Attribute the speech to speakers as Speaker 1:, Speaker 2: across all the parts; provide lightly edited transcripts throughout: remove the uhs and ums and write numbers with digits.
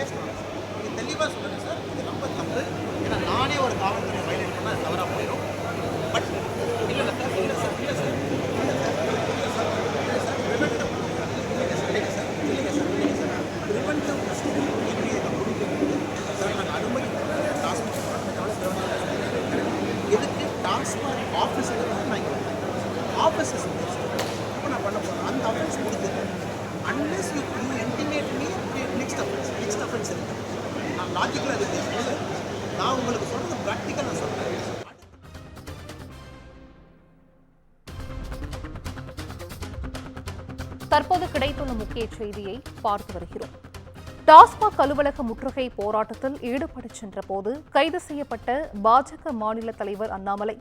Speaker 1: பேசலாம் சார். நீங்கள் தெளிவாக சொல்லுங்கள் சார், இது ரொம்ப தப்பு. ஏன்னா நானே ஒரு காவல்துறை வயலேட் பண்ணால் அது தவறாக போயிடும். பட் இல்லை சார், இல்லை சார், இல்லை சார், இல்லை சார், இல்லை சார், இல்லை சார், ப்ரிவென்டிவ் இல்லைங்க சார், இல்லைங்க சார், இல்லைங்க சார், இல்லைங்க சார், ப்ரிவென்டிவ் கஸ்டடி எப்படி இதை கொடுக்குறது சார்? நாங்கள் அனுமதிக்கிறோம் எதுக்கு டாஸ்மாக் ஆஃபீஸில் நான் இங்கே ஆஃபீஸஸ் இப்போ நான் பண்ண போகிறேன் அந்த அஃபென்ஸ் முடிஞ்சது. Unless you intimate me next offence இருக்கு. நான் லாஜிக்கலாக இருக்கு சார். நான் உங்களுக்கு சொல்கிறது ப்ராக்டிக்கலாக சொல்கிறேன்.
Speaker 2: தற்போது கிடைத்துள்ள முக்கிய செய்தியை பார்த்து வருகிறோம். டாஸ்மாக் அலுவலக முற்றுகை போராட்டத்தில் ஈடுபடச் சென்றபோது கைது செய்யப்பட்ட பாஜக மாநில தலைவர் அண்ணாமலை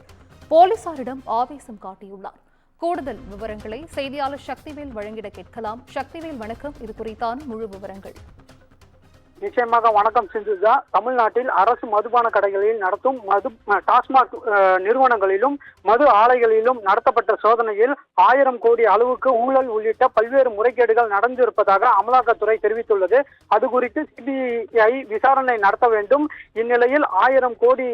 Speaker 2: போலீசாரிடம் ஆவேசம் காட்டியுள்ளார். கூடுதல் விவரங்களை செய்தியாளர் சக்திவேல் வழங்கிட கேட்கலாம். சக்திவேல், வணக்கம். இது குறித்தான முழு விவரங்கள்.
Speaker 3: நிச்சயமாக வணக்கம் சிந்துஜா. தமிழ்நாட்டில் அரசு மதுபான கடைகளில் நடத்தும் டாஸ்மாக் நிறுவனங்களிலும் மது ஆலைகளிலும் நடத்தப்பட்ட சோதனையில் 1000 கோடி அளவுக்கு ஊழல் உள்ளிட்ட பல்வேறு முறைகேடுகள் நடந்திருப்பதாக அமலாக்கத்துறை தெரிவித்துள்ளது. அது குறித்து சிபிஐ விசாரணை நடத்த வேண்டும். இந்நிலையில் 1000 கோடி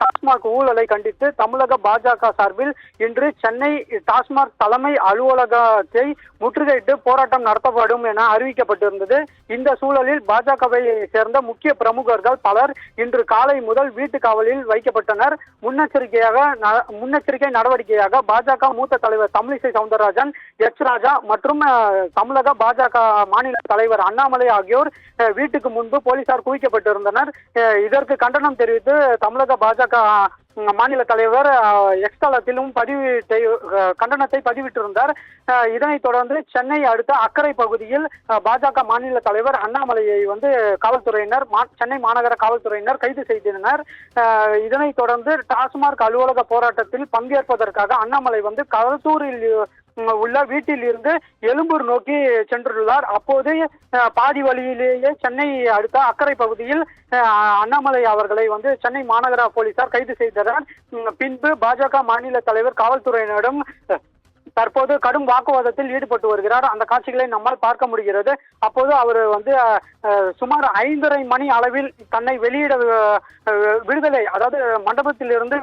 Speaker 3: டாஸ்மாக் ஊழலை கண்டித்து தமிழக பாஜக சார்பில் இன்று சென்னை டாஸ்மாக் தலைமை அலுவலகத்தை முற்றுகையிட்டு போராட்டம் நடத்தப்படும் என அறிவிக்கப்பட்டிருந்தது. இந்த சூழலில் பாஜகவை சேர்ந்த முக்கிய பிரமுகர்கள் பலர் இன்று காலை முதல் வீட்டு காவலில் வைக்கப்பட்டனர். முன்னெச்சரிக்கை நடவடிக்கையாக பாஜக மூத்த தலைவர் தமிழிசை சவுந்தரராஜன், எச் ராஜா மற்றும் தமிழக பாஜக மாநில தலைவர் அண்ணாமலை ஆகியோர் வீட்டுக்கு முன்பு போலீசார் குவிக்கப்பட்டிருந்தனர். இதற்கு கண்டனம் தெரிவித்து தமிழக பாஜக மாநில தலைவர் எக்ஸ் தளத்திலும் கண்டனத்தை பதிவிட்டிருந்தார். இதனைத் தொடர்ந்து சென்னை அடுத்த அக்கரை பகுதியில் பாஜக மாநில தலைவர் அண்ணாமலையை காவல்துறையினர், சென்னை மாநகர காவல்துறையினர் கைது செய்தனர். இதனைத் தொடர்ந்து டாஸ்மாக் அலுவலக போராட்டத்தில் பங்கேற்பதற்காக அண்ணாமலை களத்தூரில் உள்ள வீட்டில் இருந்து எழும்பூர் நோக்கி சென்றுள்ளார். அப்போது பாதி வழியிலேயே சென்னை அடுத்த அக்கரை பகுதியில் அண்ணாமலை அவர்களை சென்னை மாநகர போலீசார் கைது செய்தனர். பின்பு பாஜக மாநில தலைவர் காவல்துறையினரிடம் தற்போது கடும் வாக்குவாதத்தில் ஈடுபட்டு வருகிறார். அந்த காட்சிகளை நம்மால் பார்க்க முடிகிறது. அப்போது அவர் சுமார் 5:30 மணி அளவில் தன்னை விடுதலை, அதாவது மண்டபத்தில் இருந்து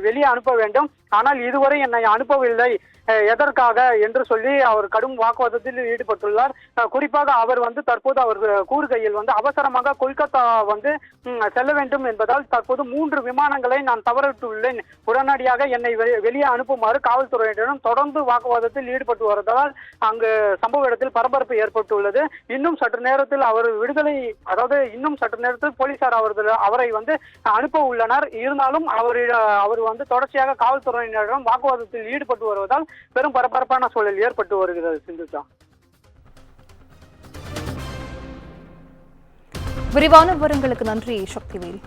Speaker 3: வெளியே அனுப்ப வேண்டும், ஆனால் இதுவரை என்னை அனுப்பவில்லை, எதற்காக என்று சொல்லி அவர் கடும் வாக்குவாதத்தில் ஈடுபட்டுள்ளார். குறிப்பாக அவர் தற்போது அவர் கூறுகையில் அவசரமாக கொல்கத்தா செல்ல வேண்டும் என்பதால் தற்போது 3 விமானங்களை நான் தவறிட்டுள்ளேன், உடனடியாக என்னை வெளியே அனுப்புமாறு காவல்துறையினரும் தொடர்ந்து வாக்குவாதத்தில் ஈடுபட்டு வருவதால் அங்கு சம்பவ இடத்தில் பரபரப்பு ஏற்பட்டுள்ளது. இன்னும் சற்று நேரத்தில் அவர் இன்னும் சற்று நேரத்தில் போலீசார் அவரை அனுப்ப உள்ளனர். இருந்தாலும் அவர் தொடர்ச்சியாக காவல்துறையினரிடம் வாக்குவாதத்தில் ஈடுபட்டு வருவதால் பெரும் பரபரப்பான சூழல் ஏற்பட்டு வருகிறது. சிந்துஜா,
Speaker 2: விரிவான விவரங்களுக்கு நன்றி சக்திவேல்.